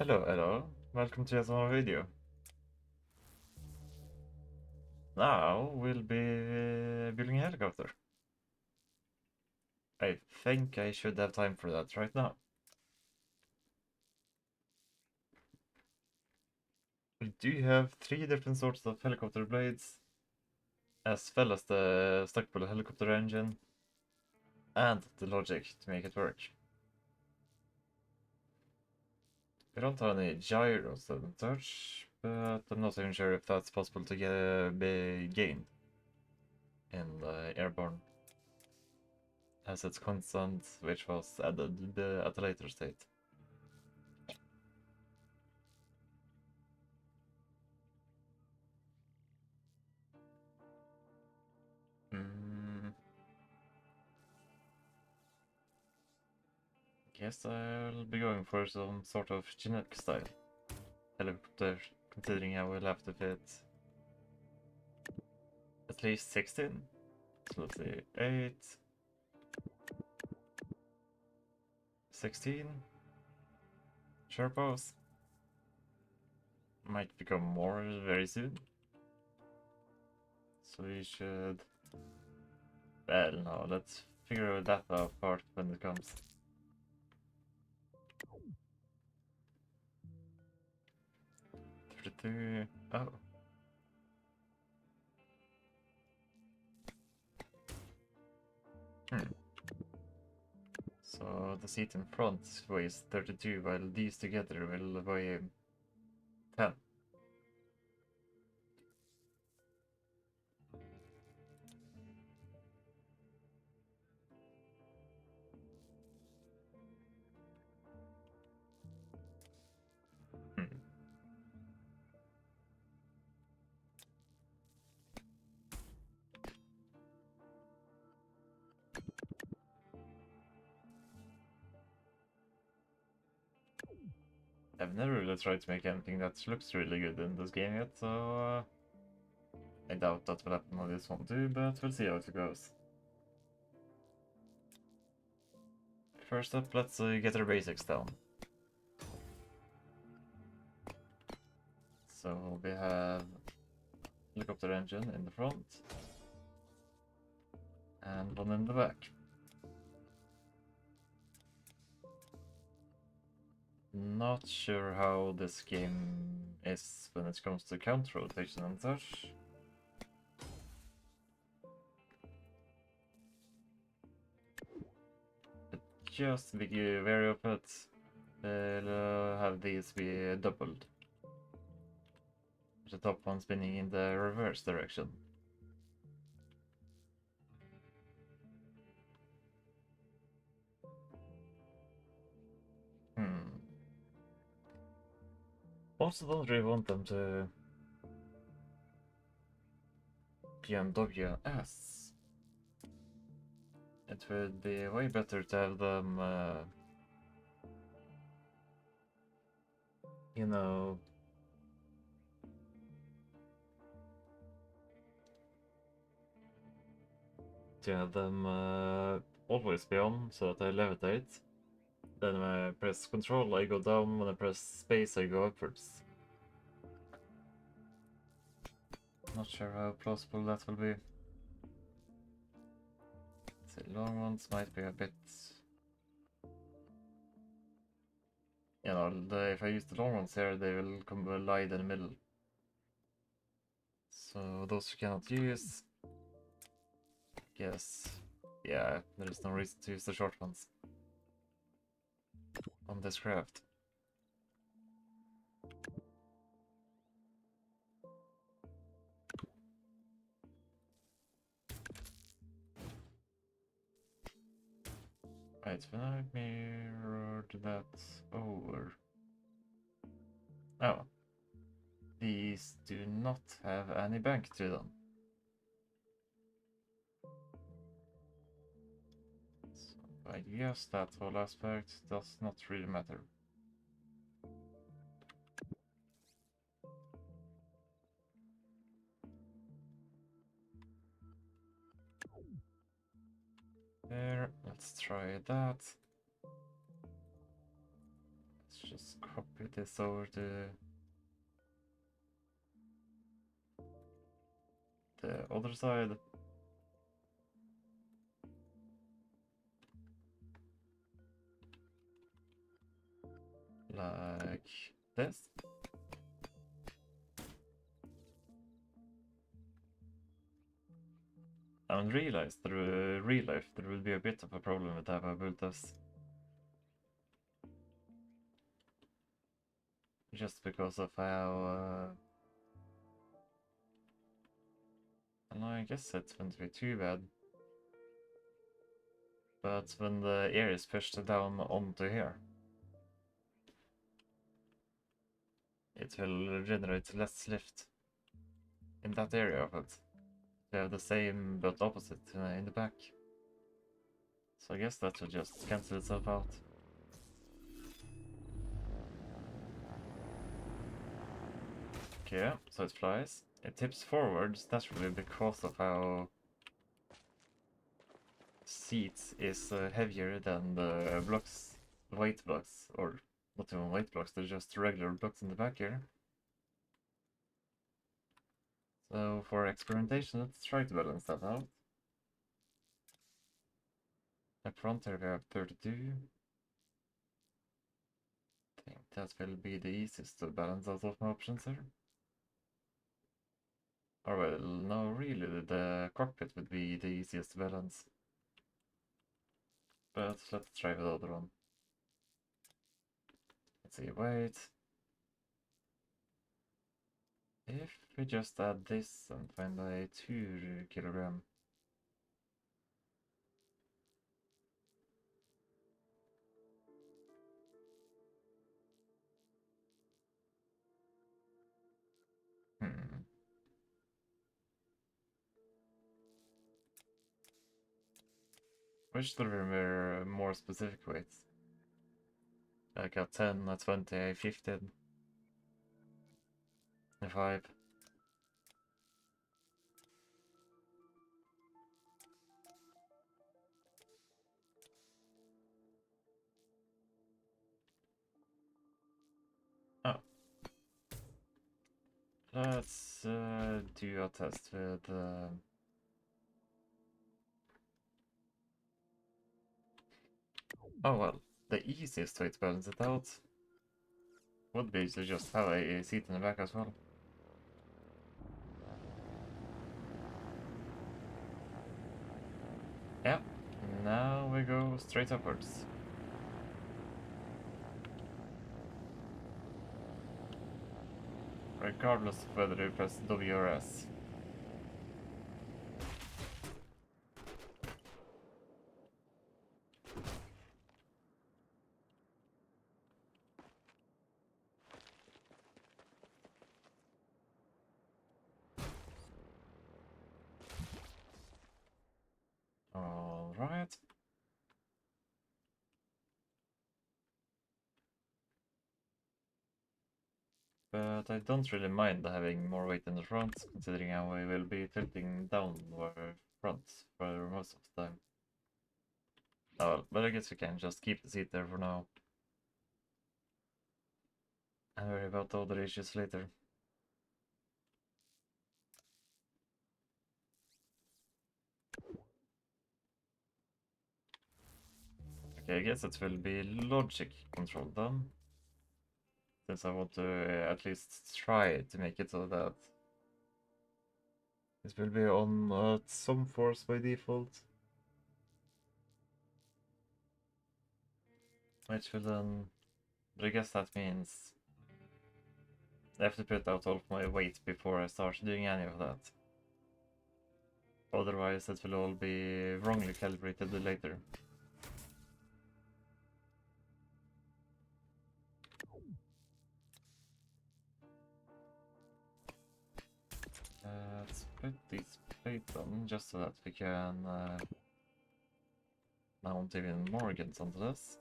Hello, hello. Welcome to yet another video. Now we'll be building a helicopter. I think I should have time for that right now. We do have 3 different sorts of helicopter blades, as well as the stackable helicopter engine, and the logic to make it work. We don't have any gyros and such, but I'm not even sure if that's possible to be gained in the airborne, as it's constant, which was added at a later state. Guess I'll be going for some sort of Chinook-style helicopter, considering I will have to fit at least 16. So let's see, 8, 16. Sherpas might become more very soon. So we should... Well, no, let's figure that out part when it comes. Oh. So the seat in front weighs 32, while these together will weigh 10. I've never really tried to make anything that looks really good in this game yet, so I doubt that will happen on this one too, but we'll see how it goes. First up, let's get our basics down. So we have helicopter engine in the front and one in the back. Not sure how this game is when it comes to counter rotation and such. But just be wary of it. Have these be doubled. The top one spinning in the reverse direction. Also don't really want them to PMWS. It would be way better to have them, you know, to have them always be on so that I levitate. Then when I press control I go down, when I press space I go upwards. Not sure how plausible that will be. The long ones might be a bit... You know, if I use the long ones here, they will collide in the middle. So those you cannot use. Yes. Yeah, there is no reason to use the short ones on this craft. Right, when I mirrored that over... Oh. These do not have any bank to them. So I guess that whole aspect does not really matter. There, let's try that. Let's just copy this over to the other side. Like this. And realized through real life there will be a bit of a problem with how I built this. Just because of how and I guess it wouldn't be too bad. But when the air is pushed down onto here, it will generate less lift in that area of it. They have the same but opposite in the back. So I guess that will just cancel itself out. Okay, so it flies. It tips forwards naturally because of how seats is heavier than the blocks, weight blocks, or not even weight blocks, they're just regular blocks in the back here. So for experimentation, let's try to balance that out. Up front here we have 32. I think that will be the easiest to balance out of my options here. Or well, no, really, the cockpit would be the easiest to balance. But let's try the other one. Let's see, wait. If we just add this and find a 2 kilogram. Hmm. Wish there were more specific weights. Like a 10, a 20, a 15, a 5. Oh. Let's do a test with... Oh well, the easiest way to balance it out would be to just have a seat in the back as well. Yeah, now we go straight upwards. Regardless of whether you press W or S. Alright. But I don't really mind having more weight in the front, considering how I will be tilting downward front for most of the time. Oh well, but I guess we can just keep the seat there for now. And worry about the other issues later. Okay, I guess it will be logic control then. Since I want to at least try to make it so that this will be on some force by default. Which will then... But I guess that means I have to put out all of my weight before I start doing any of that. Otherwise it will all be wrongly calibrated later. Let's put these plates on just so that we can mount even more guns onto this.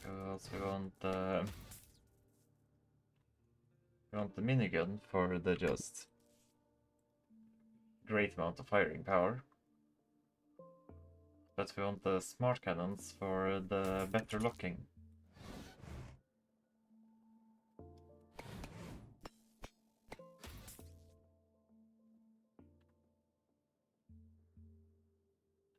Because we want We want the minigun for the just great amount of firing power. But we want the smart cannons for the better locking.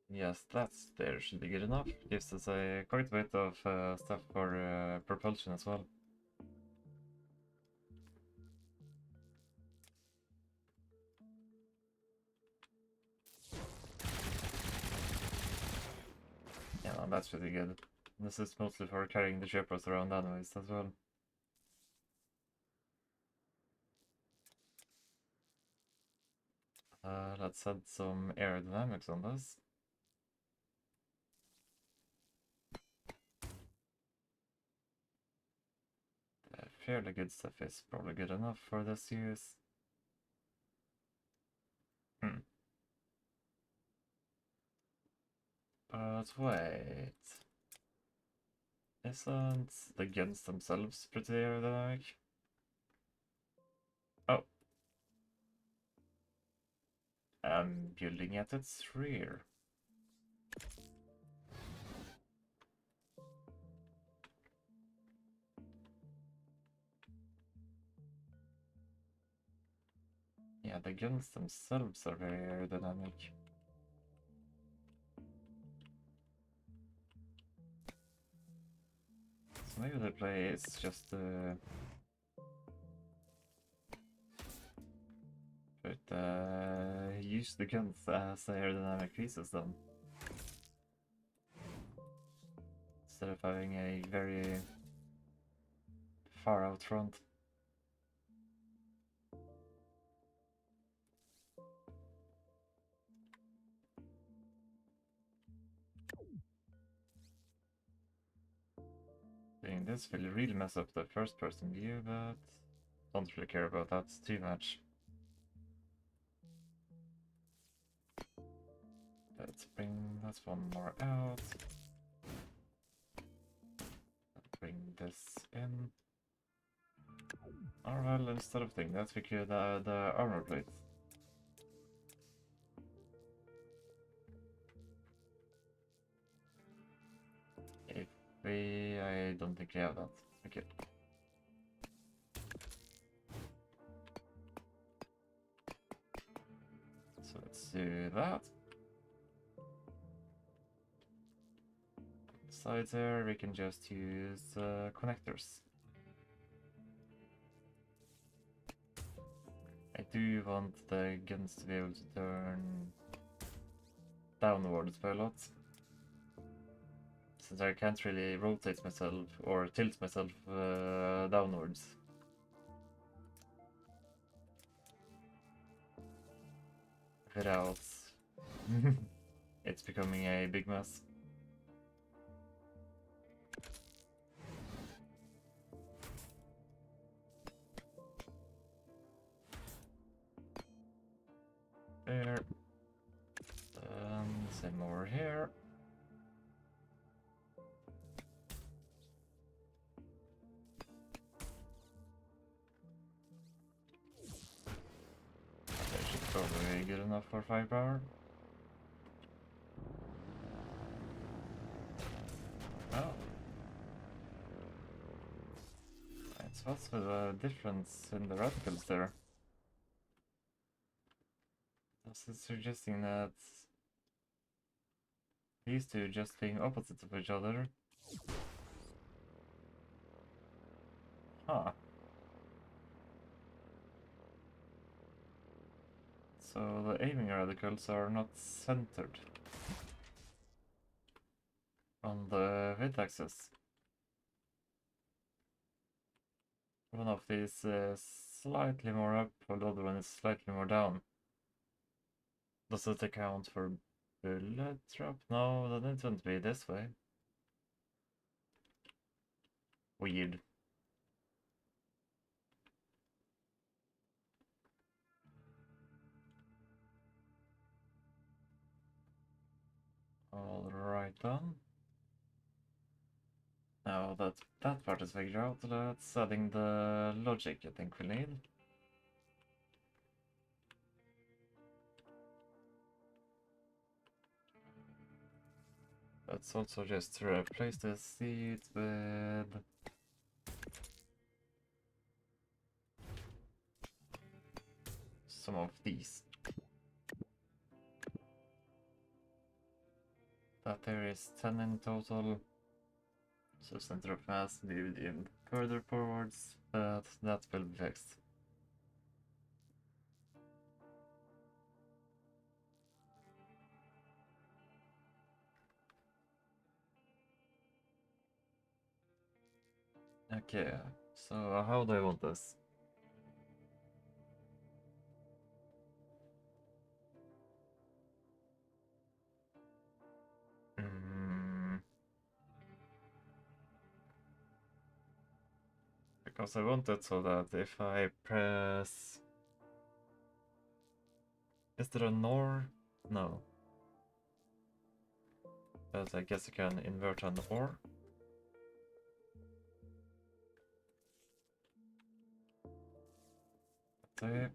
Yes, that's there should be good enough. Gives us quite a bit of stuff for propulsion as well. Yeah, no, that's really good. This is mostly for carrying the shippers around anyways as well. Let's add some aerodynamics on this. Fairly good stuff is probably good enough for this use. But wait. Isn't the guns themselves pretty aerodynamic? Oh. I'm building at its rear. Yeah, the guns themselves are very aerodynamic. So maybe the play is just use the guns as aerodynamic pieces then. Instead of having a very far out front. Doing this will really mess up the first person view, but don't really care about that too much. Let's bring that one more out. Bring this in. Or well, instead of thing, let's figure the armor plates. I don't think we have that. Okay. So let's do that. Besides there, we can just use connectors. I do want the guns to be able to turn downwards by a lot. Since I can't really rotate myself or tilt myself downwards. Without it's becoming a big mess. There. Same over here. That should probably be good enough for firepower. Oh. It's also the difference in the radicals there. This is suggesting that these two just being opposites of each other. Huh. So the aiming radicals are not centered on the width axis. One of these is slightly more up, while the other one is slightly more down. Does it account for bullet drop? No, then it wouldn't be this way. Weird. Alright then. Now that that part is figured out, let's adding the logic I think we need. Let's also just replace the seat with some of these. That there is 10 in total. So center of mass moved even further forwards, but that will be fixed. Okay, so how do I want this? Because I want it so that if I press... Is there a NOR? No. But I guess I can invert an OR. Okay.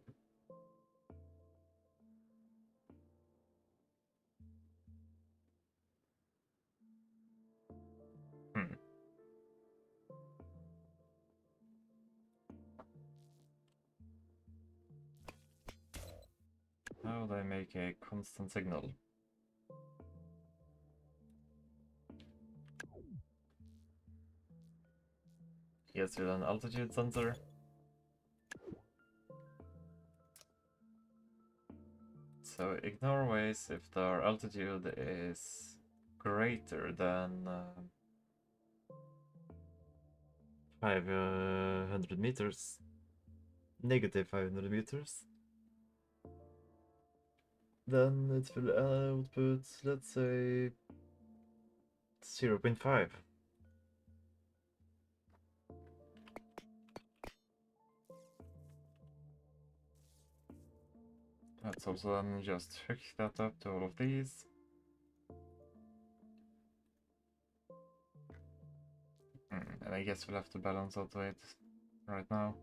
How do I make a constant signal? Yes, with an altitude sensor. So ignore waves if their altitude is greater than 500 meters. Negative 500 meters. Then it will output, let's say, 0.5. Let's also then just hook that up to all of these. And I guess we'll have to balance out weight right now.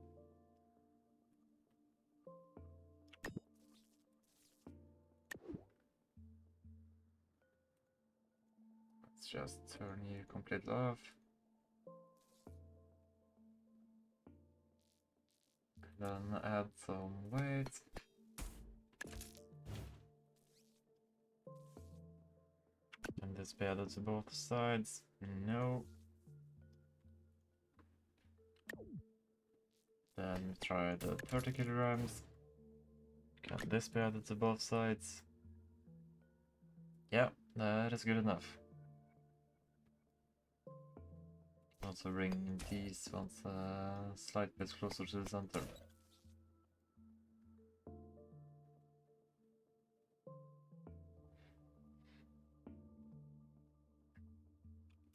Let's just turn you completely off. Then add some weight. Can this be added to both sides? No. Then try the 30 kilograms. Can this be added to both sides? Yeah, that is good enough. Also bring these ones a slight bit closer to the center.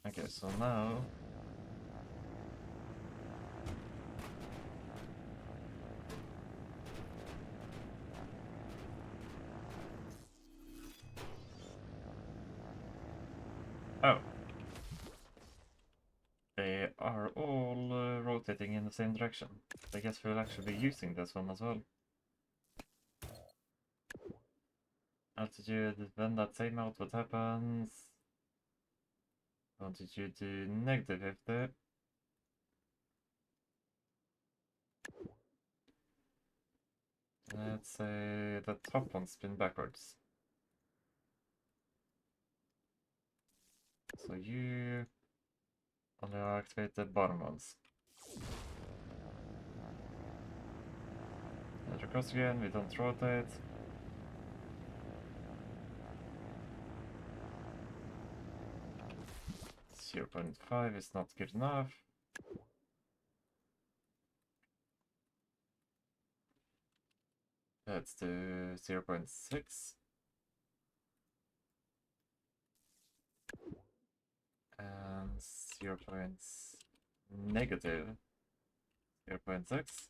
Okay, so now oh, they are all rotating in the same direction. I guess we'll actually be using this one as well. Altitude, when that same output happens. Altitude to negative 50. Let's say the top one spin backwards. So you only activate the bottom ones. And across again, we don't rotate. .5 is not good enough. Let's do 0.6. And negative 0.6.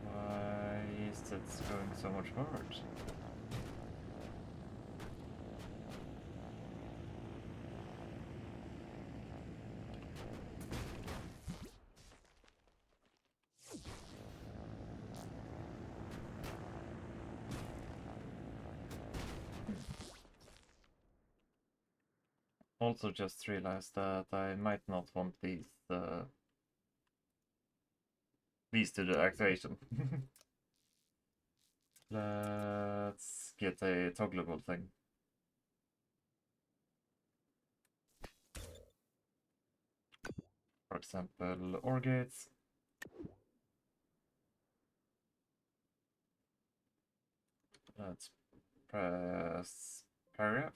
Why is is it going so much forward? Also just realized that I might not want these to do activation. Let's get a toggleable thing. For example, OR gates. Let's press paragraph.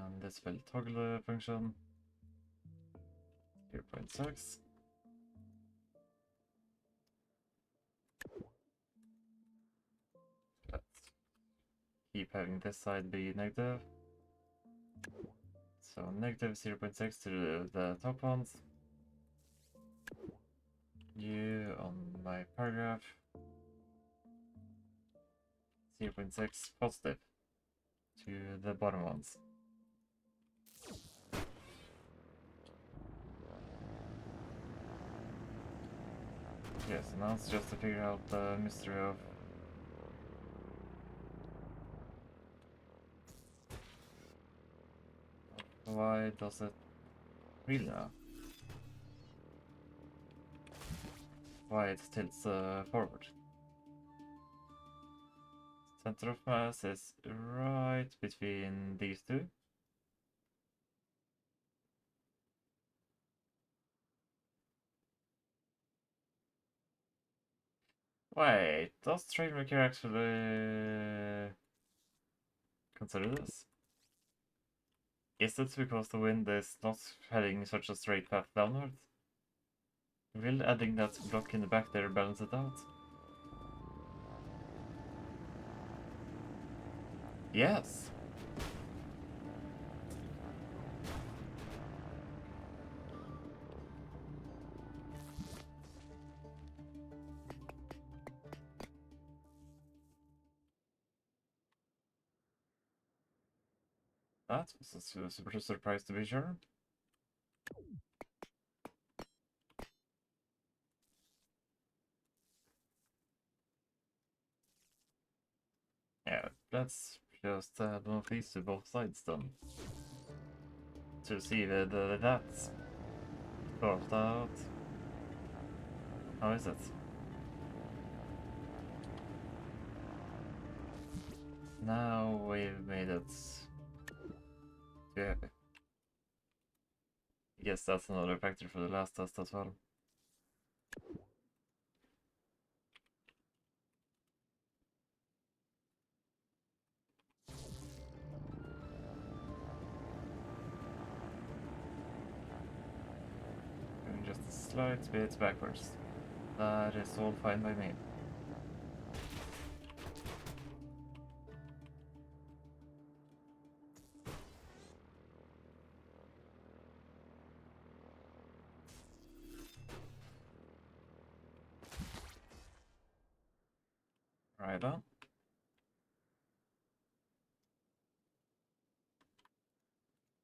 And this will toggle function 0.6. Let's keep having this side be negative. So negative 0.6 to the top ones. U on my paragraph. 0.6 positive to the bottom ones. Yes, now it's just to figure out the mystery of why does it really now? Why it tilts forward. Center of mass is right between these two. Wait, does Trailmaker actually consider this? Is it because the wind is not heading such a straight path downwards? Will adding that block in the back there balance it out? Yes! That was a super surprise to be sure. Yeah, let's just add one of these to both sides then. To see that's carved out. How is it? Now we've made it too heavy. Guess that's another factor for the last test as well. Going just a slight bit backwards. That is all fine by me. Right on.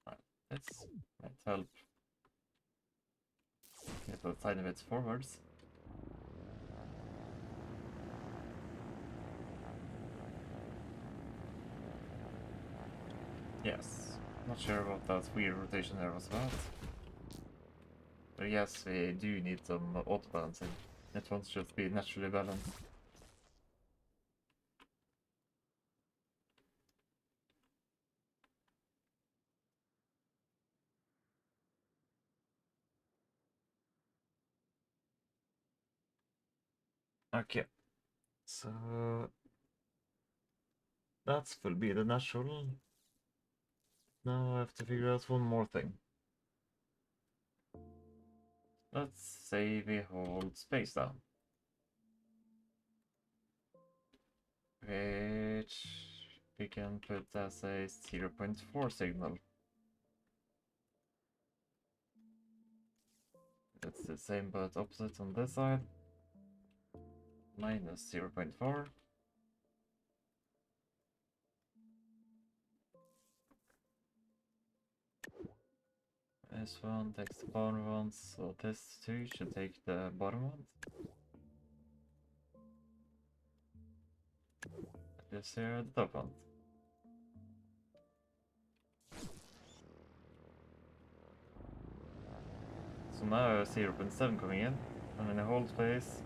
Right, this might help get a tiny bit forwards. Yes, not sure what that weird rotation there was about. But yes, we do need some auto balancing. It won't just be naturally balanced. Okay, so that will be the natural. Now I have to figure out one more thing. Let's say we hold space down. Which we can put as a 0.4 signal. It's the same but opposite on this side. Minus 0.4. This one takes the bottom one, so this two should take the bottom one. This here, the top one. So now 0.7 coming in, and in the hold phase,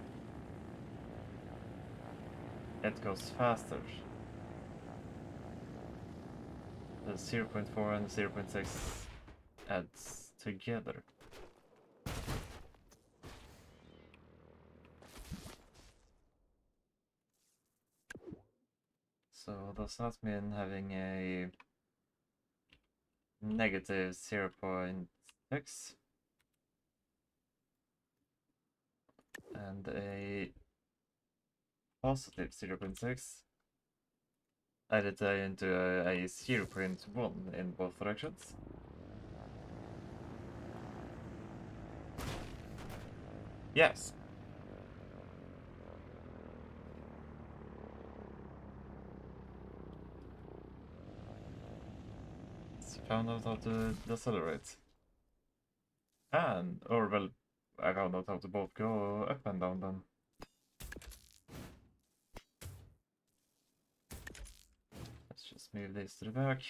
it goes faster. The 0.4 and the 0.6 adds together. So does that mean having a negative 0.6 and a positive 0.6 added into a 0.1 in both directions? Yes. So found out how to decelerate. And, or well, I found out how to both go up and down then. Let's just move this to the back.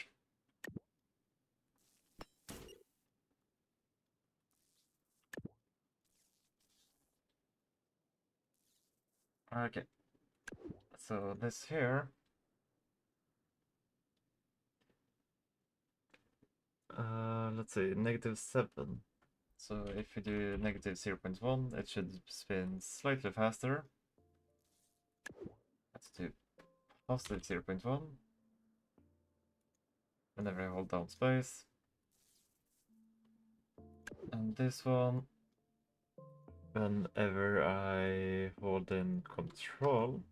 Okay. So this here, let's see, -7. So if you do -0.1, it should spin slightly faster. Let's do positive 0.1. Whenever I hold down space. And this one, whenever I hold in control,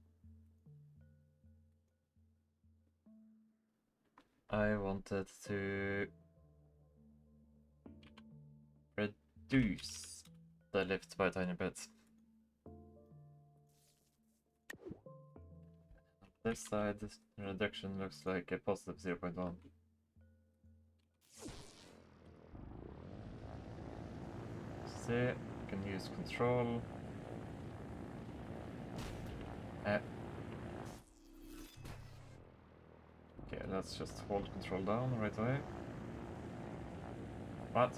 I wanted to reduce the lift by a tiny bit. This side, this reduction looks like a positive 0.1. See, you can use control. Okay, let's just hold control down right away. What?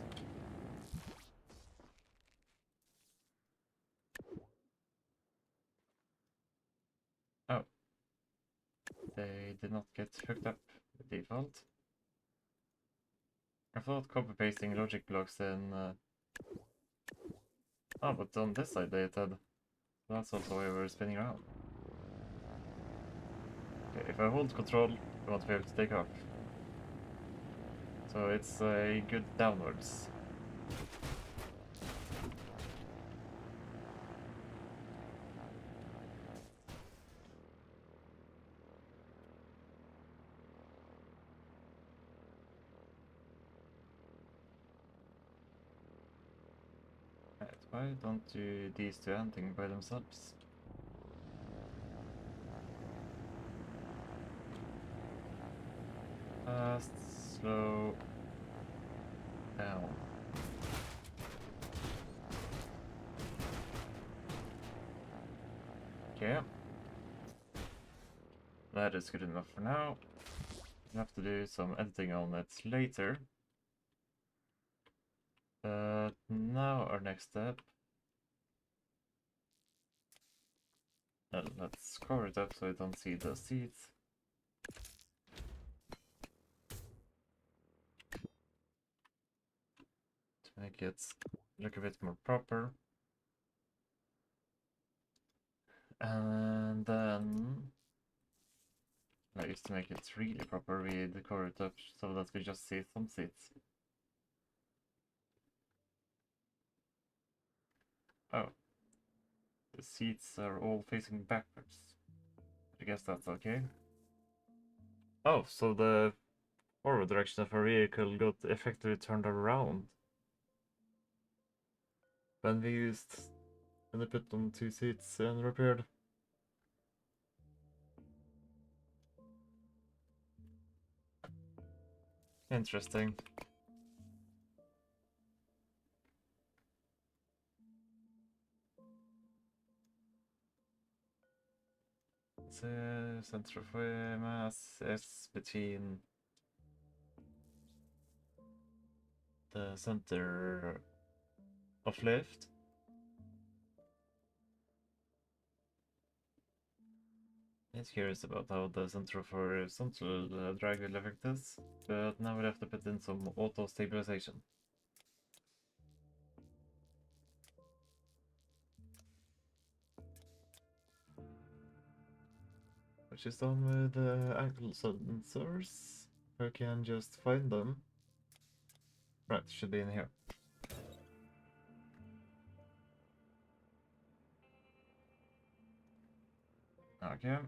Oh. They did not get hooked up by default. I thought copy-pasting logic blocks in... Oh, but on this side they did. That's also why we're spinning around. Okay, if I hold control, I want to be able to take off. So it's a good downwards. Right, why don't you these do anything by themselves? Fast, slow, down. Okay. That is good enough for now. We'll have to do some editing on it later. But now our next step. Let's cover it up so I don't see the seats. To make it look a bit more proper. And then I used to make it really proper, we decorate it up so that we just see some seats. Oh. The seats are all facing backwards. I guess that's okay. Oh, so the forward direction of our vehicle got effectively turned around. when we used, when I put on 2 seats and repaired. Interesting. The center of mass is between the center of lift is curious about how the center of horizontal drag will affect this, but now we have to put in some auto stabilization. Which is done with ankle sensors. I can just find them. Right, should be in here. Okay.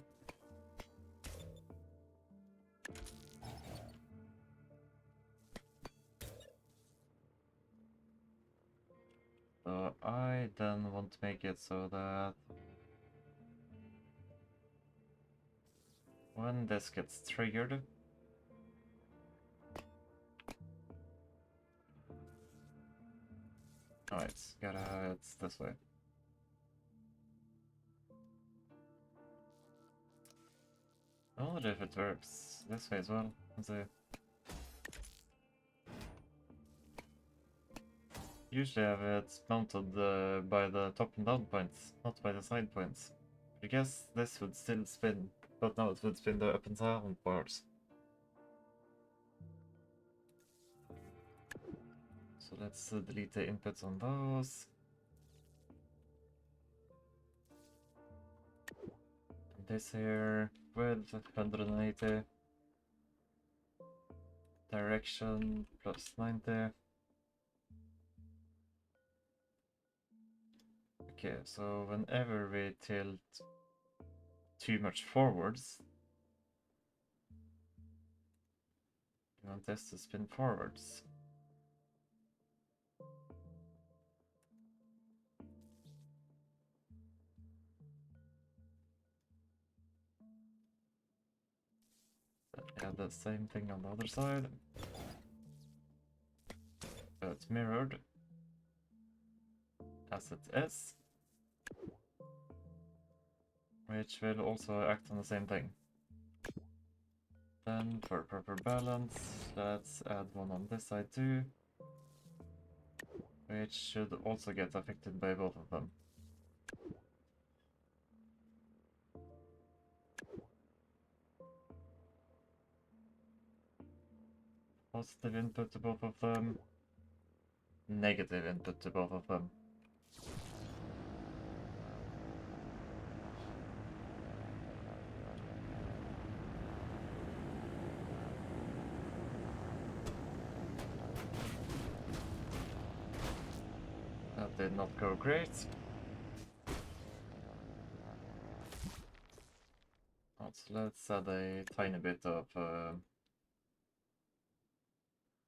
So I then want to make it so that when this gets triggered, oh, it's this way. I wonder if it works this way as well. Let's see. Usually I have it mounted by the top and down points, not by the side points. I guess this would still spin, but now it would spin the up and down parts. So let's delete the inputs on those. And this here, width 180. Direction plus 90. Okay, so whenever we tilt too much forwards, we want this to spin forwards. Add the same thing on the other side, but mirrored as it is, which will also act on the same thing. Then for proper balance, let's add one on this side too, which should also get affected by both of them. Positive input to both of them, negative input to both of them. That did not go great. So let's add a tiny bit of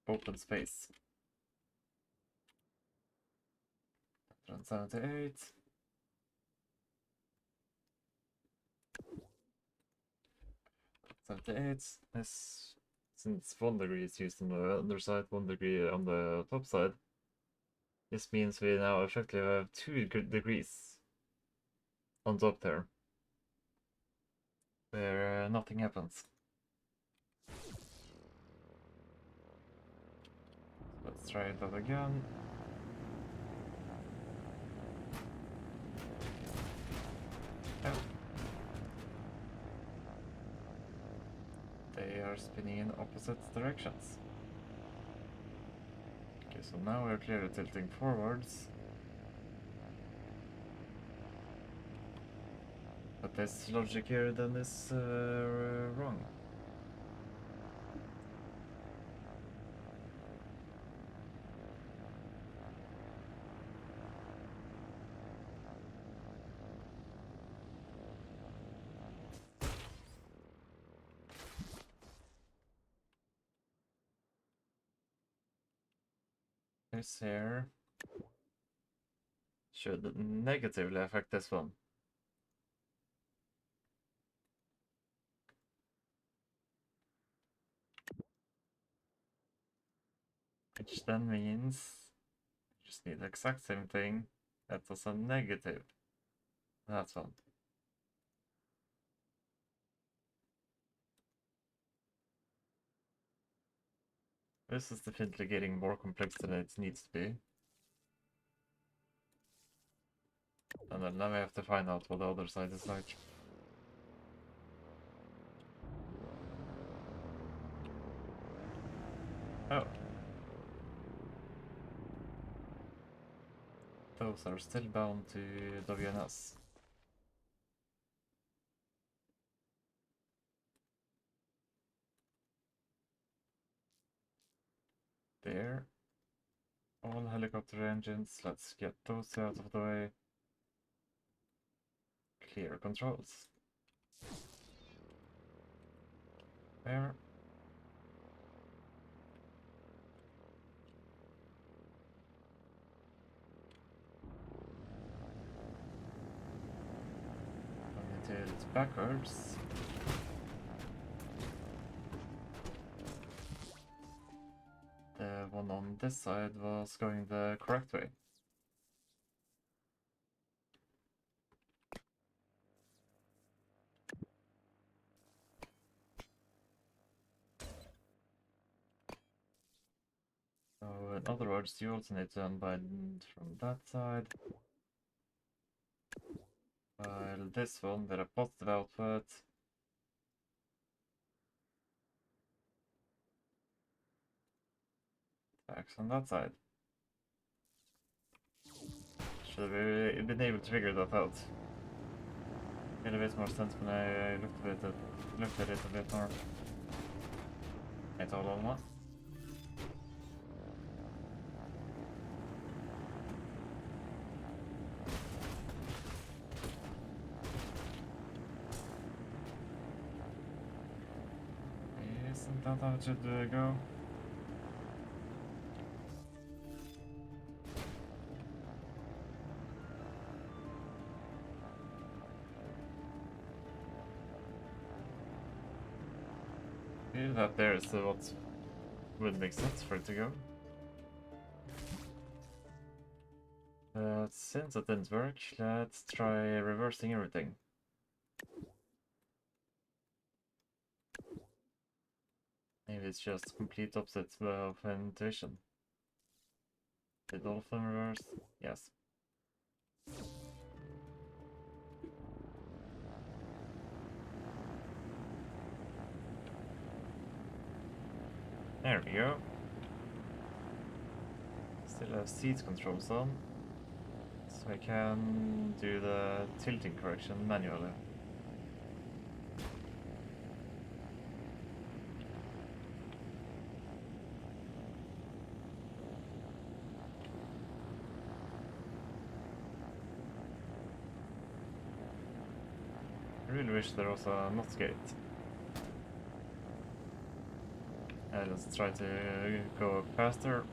open space. 178. This, since 1 degree is used on the underside, 1 degree on the top side, this means we now effectively have 2 degrees on top there, where nothing happens. Let's try that again. Oh. They are spinning in opposite directions. Okay, so now we're clearly tilting forwards. But this logic here then is wrong. This here should negatively affect this one. Which then means you just need the exact same thing that does a negative. That's one. This is definitely getting more complex than it needs to be. And then now we have to find out what the other side is like. Oh. Those are still bound to WNS. There. All helicopter engines, let's get those out of the way. Clear controls. There. Until it's backwards. The one on this side was going the correct way. So in other words, you also need to unbind from that side. While this one with a positive output backs on that side. Should have been able to figure that out. Made a bit more sense when I looked at it a bit more. I told Alma. Isn't that how it should go? Feel that there is what would make sense for it to go. But since it didn't work, let's try reversing everything. Maybe it's just complete opposite of intuition. Did all of them reverse? Yes. There we go. Still have seat controls on, so I can do the tilting correction manually. I really wish there was a not gate. Let's try to go faster.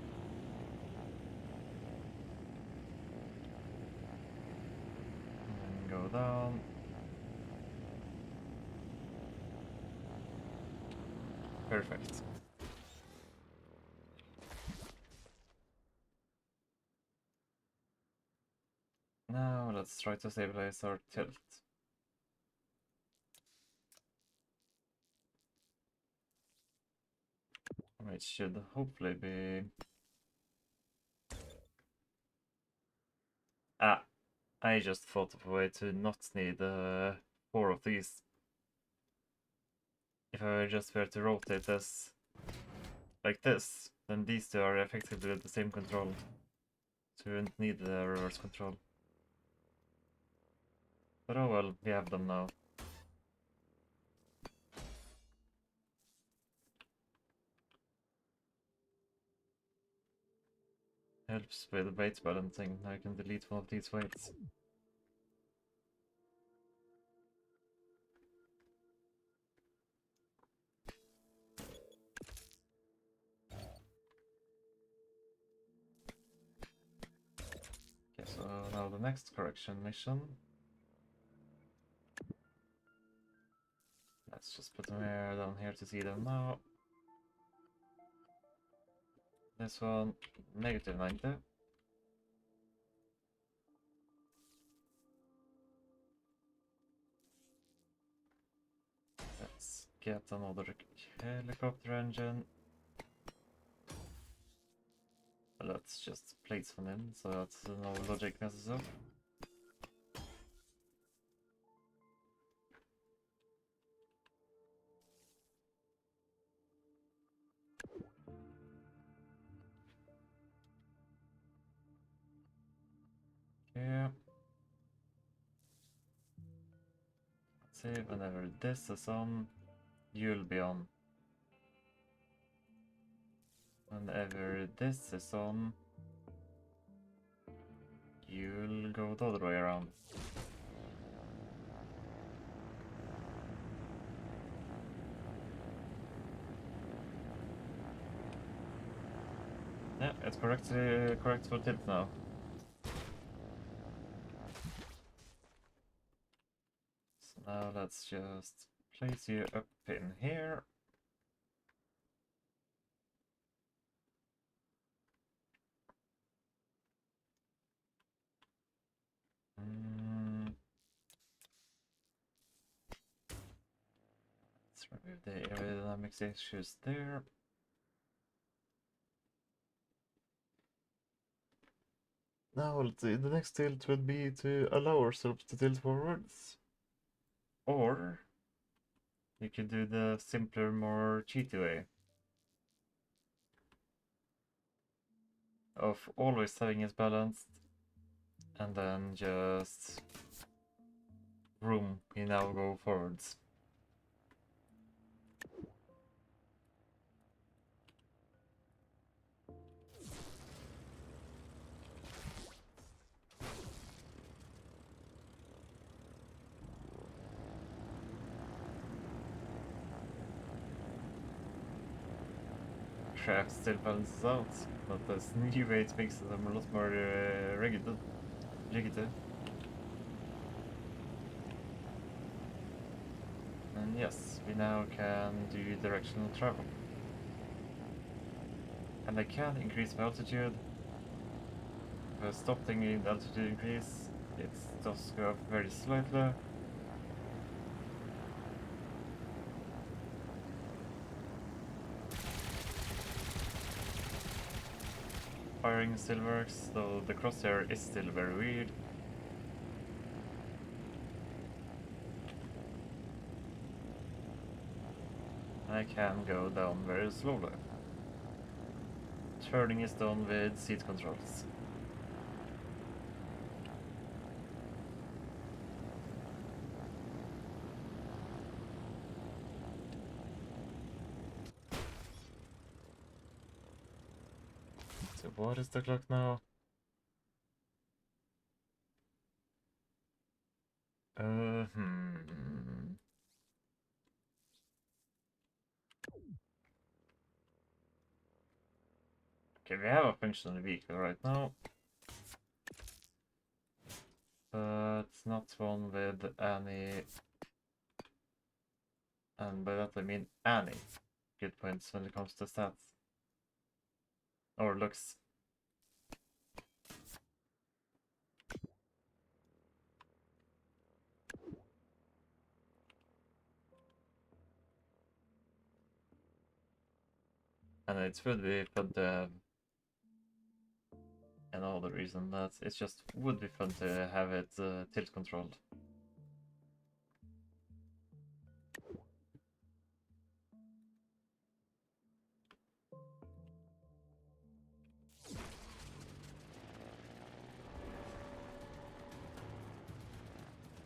And go down. Perfect. Now let's try to stabilize our tilt. Which should hopefully be... Ah, I just thought of a way to not need 4 of these. If I just were to rotate this like this, then these two are effectively the same control. So we wouldn't need the reverse control. But oh well, we have them now. Helps with weight balancing. I can delete one of these weights. Okay, so Now the next correction mission. Let's just put them here, down here to see them now. This one, -90. Let's get another helicopter engine. Let's just place one in so that no logic messes up. Yeah. Let's see, whenever this is on, you'll be on. Whenever this is on, you'll go the other way around. Yeah, it's correct for tilt now. So now let's just place you up in here. Let's remove the aerodynamics issues there. Now the next tilt would be to allow ourselves to tilt forwards. Or you could do the simpler, more cheaty way of always having it balanced and then just room, we now go forwards. Shaft still balances out, but this new weight makes them a lot more rigid. And yes, we now can do directional travel. And I can increase my altitude. If I stop thinking the altitude increase, it does go up very slightly. Firing still works, though the crosshair is still very weird. I can go down very slowly. Turning is done with seat controls. So what is the clock now? Okay, we have a functional vehicle right now. But not one with any, and by that I mean any, good points when it comes to stats. Or looks. And it would be fun to have another reason that it just would be fun to have it tilt controlled.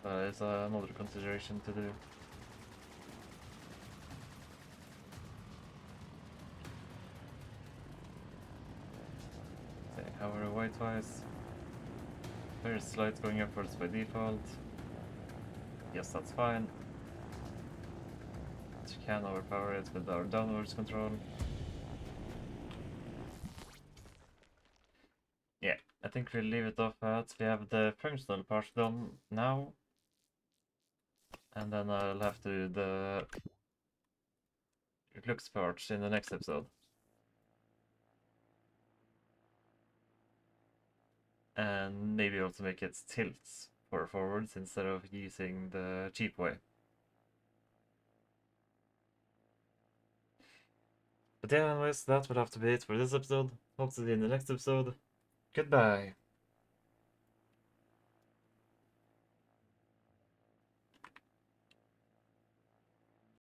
It's another consideration to do. Okay, however, weight-wise, very slight going upwards by default. Yes, that's fine. But you can overpower it with our downwards control. Yeah, I think we'll leave it off at we have the functional part done now. And then I'll have to do the looks part in the next episode. And maybe also make it tilts for forwards instead of using the cheap way. But yeah, anyways, that would have to be it for this episode. Hope to see you in the next episode. Goodbye.